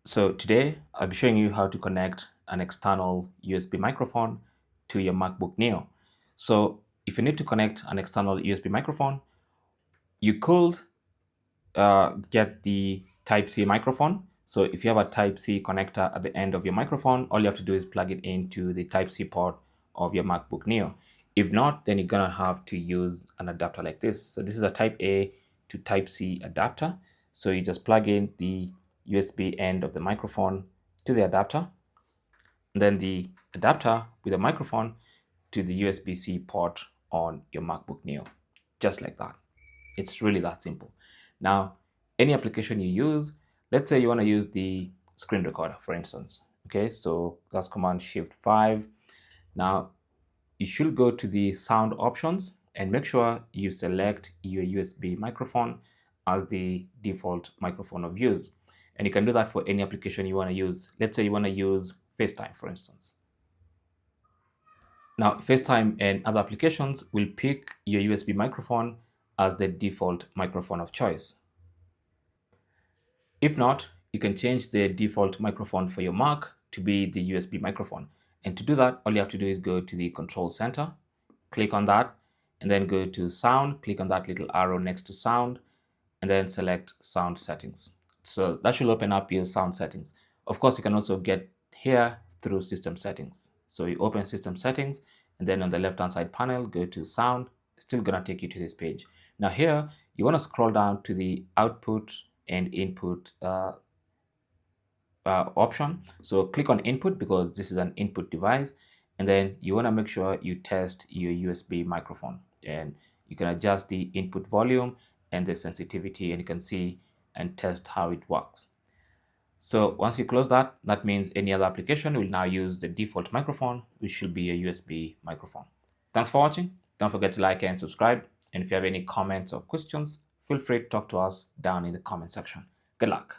So today I'll be showing you how to connect an external USB microphone to your MacBook Neo. So if you need to connect an external USB microphone, you could get the Type-C microphone. So if you have a Type-C connector at the end of your microphone, all you have to do is plug it into the Type-C port of your MacBook Neo. If not, then you're gonna have to use an adapter like this. So this is a Type A to Type-C adapter. So you just plug in the USB end of the microphone to the adapter, and then the adapter with the microphone to the USB-C port on your MacBook Neo, just like that. It's really that simple. Now, any application you use, let's say you want to use the screen recorder, for instance. Okay, so that's Command Shift 5. Now, you should go to the sound options and make sure you select your USB microphone as the default microphone of use. And you can do that for any application you want to use. Let's say you want to use FaceTime, for instance. Now, FaceTime and other applications will pick your USB microphone as the default microphone of choice. If not, you can change the default microphone for your Mac to be the USB microphone. And to do that, all you have to do is go to the control center, click on that, and then go to sound, click on that little arrow next to sound, and then select sound settings. So that should open up your sound settings. Of course, you can also get here through system settings. So you open system settings, and then on the left-hand side panel, go to sound. It's still gonna take you to this page. Now here, you wanna scroll down to the output and input option. So click on input because this is an input device, and then you want to make sure you test your USB microphone, and you can adjust the input volume and the sensitivity, and you can see and test how it works. So once you close that, that means any other application will now use the default microphone, which should be a USB microphone. Thanks for watching. Don't forget to like and subscribe. And if you have any comments or questions, feel free to talk to us down in the comment section. Good luck.